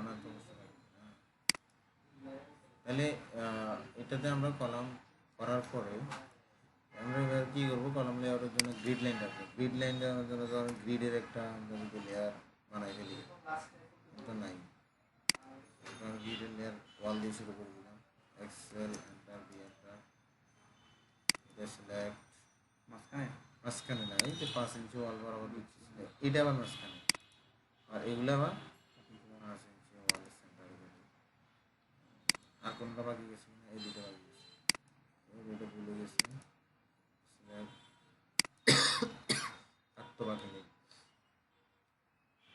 বানাতে অবশ্যই লাগবে। তাহলে এটাতে আমরা কলাম করার পরে আমরা এবার কী করবো, কলাম লেআউটের জন্য গ্রিড লাইন রাখবো। গ্রিড লাইন দেওয়ার জন্য ধর গ্রিডের একটা লেয়ার বানাই ফেলি, তো নাই, কারণ গ্রিডের লেয়ার ওয়াল দিয়ে শুরু করে দিলাম। এক্সেল এন্টার দিয়ে এন্টার, এটা সিলেক্ট, মাঝখানে না, এই যে 5 ইঞ্চি ওয়াল বরাবর দিচ্ছি, এটা আবার মাঝখানে, আর এগুলো আবার 5 ইঞ্চি ওয়ালের সেন্টারে দেবো। আর কোনটা বাকি গেছে, এই দুটো বাকি গেছে, এই দুটো ভুলে গেছি, আর তো বাকি নেই,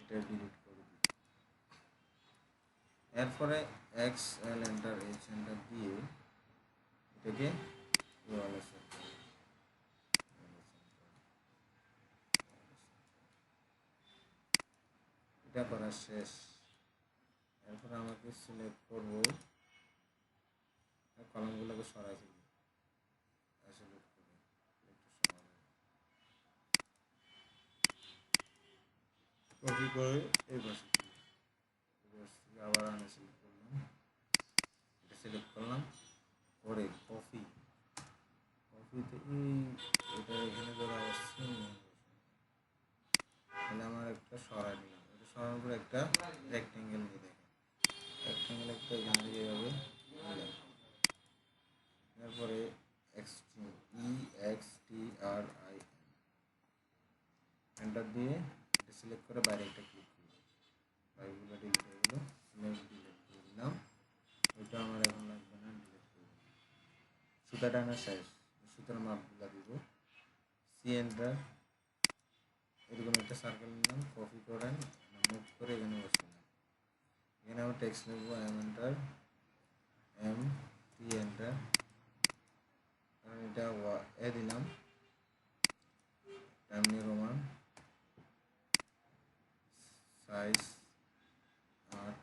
এটা ডিলিট করে দিই। এরপরে X L enter H enter দিয়ে এটাকে ওয়ালে সেট করি। এটা করা শেষ। এরপরে আমাকে সিলেক্ট করব, কলামগুলোকে সরাই ফেলি, সিলেক্ট করে একটু সরাই, কপি করে এই পাশে আবার আমি সিলেক্ট করলাম, এটা সিলেক্ট করলাম করে কপিতে এই এটা এখানে ধরে আসছে, তাহলে আমার একটা সরাই নিলাম, এটা সরানোর পরে একটা রেক্টেঙ্গেল নিয়ে দেখেন, রেক্টেঙ্গেল একটা এখান থেকে এভাবে নিলাম। তারপরে EXTRIN এন্টার দিয়ে এটা সিলেক্ট করে বাইরে একটা ক্লিক করব, বাইরেগুলো ডিলিট হয়ে গেলো, ডিলিট করে দিলাম। ওইটা আমার এখন লাগবে না, ডিলিট করে দিলাম। সুতা টানা শেষ, সুতার মাপগুলো দিব, সি এন্টার, এরকম একটা সার্কেল নিলাম, কপি করেন, মুভ করে এখানে বসালাম। এখানে আমার টেক্সট লিখবো M enter, M T enter, কারণ এটা এ দিলাম, টাইমনি রোমান, সাইজ 8,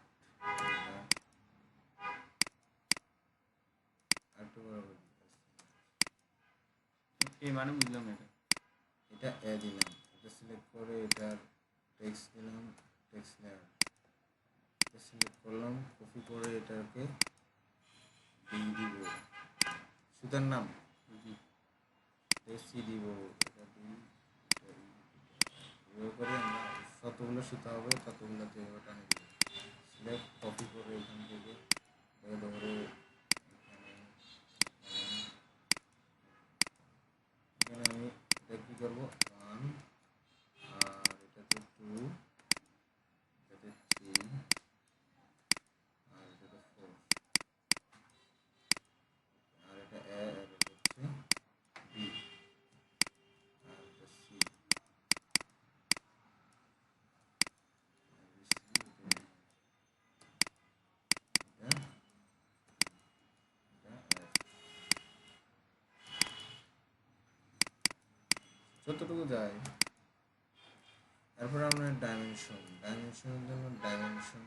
একটু বরাবর এই মানে বুঝলাম না, এটা এ দিলাম, এটা সিলেক্ট করে এটার টেক্সট দিলাম, টেক্সট লেয়ার এটা সিলেক্ট করলাম, কপি করে এটাকে ডি দিব, সুতার নাম সি দিব, এটা ডি, এভাবে করে আমরা যতগুলো সুতা হবে ততগুলোতে এভাবে টানে দিব। সিলেক্ট, কপি করে এখান থেকে ধরে এখানে আমি এটা কী করবো, 1, আর এটাতে 2, এটাতে 3, আর এটাতে 4, আর এটা এ, আর এটা হচ্ছে বি, আর এটা সি, যতটুকু যায়। এরপর আমরা ডাইমেনশনের জন্য ডাইমেনশন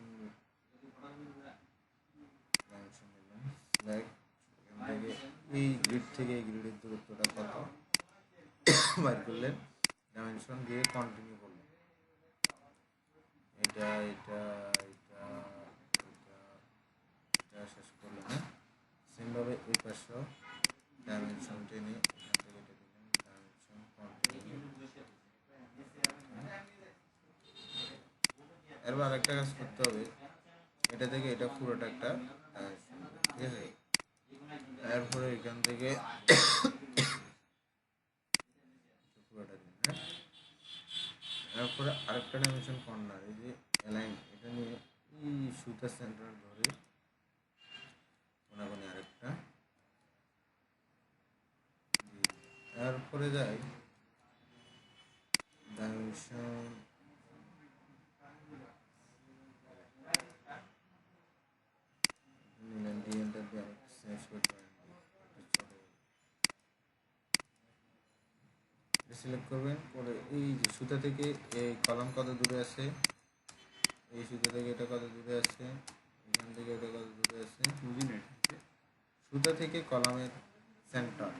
নিলাম, সিলেক্ট, এখান থেকে এই গ্রিড থেকে এই গ্রিডের দূরত্বটা কত বাইর করলেন, ডাইমেনশন দিয়ে কন্টিনিউ করলেন, এটা এটা এটা এটা এটা শেষ করলেন। হ্যাঁ, সেমভাবে এই পাশেও ডাইমেনশন টেনে এখান থেকে এটা দিলেন, ডাইমেনশন কন্টিনিউ। এরপর আরেকটা কাজ করতে হবে, এটা থেকে এটা পুরোটা একটা ঠিক আছে। এরপরে এখান থেকে পুরোটা দিন। হ্যাঁ, এরপরে আরেকটা ডাইমেনশন কর্নার, এই যে অ্যালাইন, এটা নিয়ে এই সুতার সেন্টার ধরে কোনাকুনি আরেকটা, এরপরে যাই ডাইমেনশন, সিলেক্ট করবেন করে এই যে সুতা থেকে এই কলাম কত দূরে আছে, এই সুতা থেকে এটা কত দূরে আছে, এখান থেকে এটা কত দূরে আছে, সুতা থেকে কলামের সেন্টার,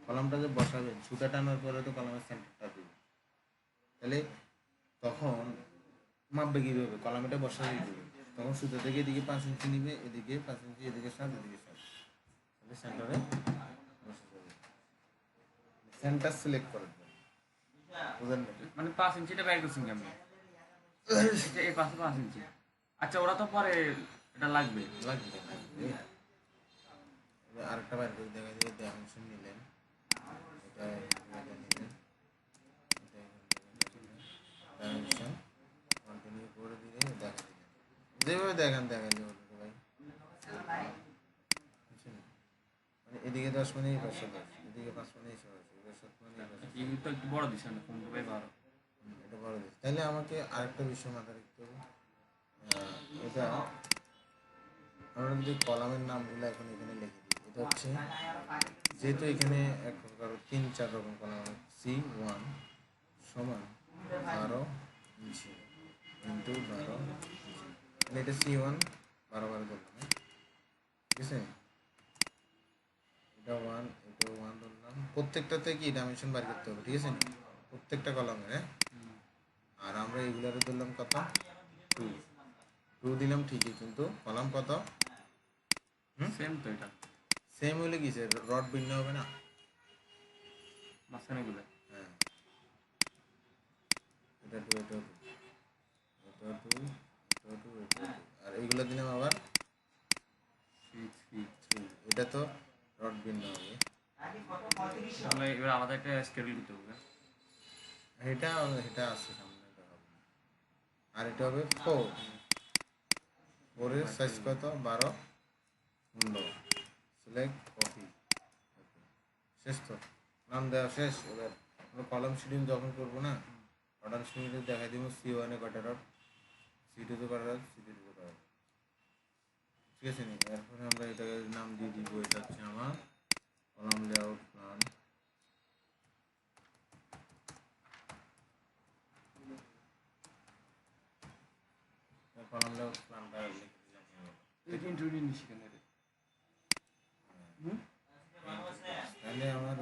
কলামটা যে বসাবেন সুতা টানার পরে তো কলামের সেন্টারটা দিবে, তাহলে তখন মাপবে কীভাবে, কলাম এটা বসাবেই দিবে, তখন সুতো থেকে এদিকে 5 ইঞ্চি নিবে, এদিকে 5 ইঞ্চি, এদিকে 7, এদিকে 7, তাহলে সেন্টারে বসে যাবে। সেন্টার সিলেক্ট করার জন্য বুঝলেন না? মানে 5 ইঞ্চিটা বের করছেন কেমন? এই পাশে 5 ইঞ্চি। আচ্ছা ওরা তো পরে এটা লাগবে। লাগবে লাগবে। এবার আরেকটা বার করে দেখা যায় ডাইমেনশন নিলেন, এটা নিলেন, ডাইমেনশন কন্টিনিউ করে দিলে দেখা দিলেন, যেভাবে দেখান দেখাইলে হলো ভাই। বুঝছেন? মানে এদিকে 10 মানে এই পাশে 10, এদিকে 5 মানে এই পাশে, এবার 7 মানে এই পাশে। এই তো একটু বড় দিছেন 15/12। এটা বড় দিচ্ছি, তাহলে আমাকে আরেকটা বিষয় মাথায় রাখতে হবে। এটা আমরা যদি কলামের নামগুলো এখন এখানে লিখে দিই, এটা হচ্ছে যেহেতু এখানে এক প্রকার 3-4 রকম কলাম, C1 সমান 12 ইঞ্চি ইন্টু 12 ইঞ্চি, মানে এটা C1 12 ধরলাম, ঠিক আছে? এটা 1, এটা 1 ধরলাম, প্রত্যেকটাতে কি ডাইমেনশন বার করতে হবে, ঠিক আছে? প্রত্যেকটা কলামের, হ্যাঁ। আর আমরা এগুলারে ধরলাম কত, 2, 2 দিলাম ঠিকই, কিন্তু কলাম কত সেম তো এটা। সেম হলে কি রড ভিন্ন হবে না? মাঝখানে গুলো হ্যাঁ, এটা 2, এটা 2, এটা 2, এটা 2, এটা 2, আর এইগুলো দিলাম আবার 3, এটা তো রড ভিন্ন হবে। তাহলে এবার আলাদা একটা স্কেডিউল করতে হবে। এটা এটা আছে সামনে, এটা হবে না। আর এটা হবে 4, 4 এর সাইজ কত, 12, 15, সিলেক্ট কপি, শেষ তো, নাম দেওয়া শেষ। এবার আমরা কলাম শিডিউল যখন করবো না, অর্ডার শিডিউলে দেখাই দিব C1 এ কটা রড, C2 তে কটা রড, C3 তে কটা রড, ঠিক আছে নি? এরপরে আমরা এটাকে নাম দিয়ে দিব, এটা হচ্ছে আমার column layout plan. Column layout প্ল্যানটা লিখে দিলাম এভাবে। এটা ইন্ট্রোডিউস নিছি কেন রে? তাহলে আমার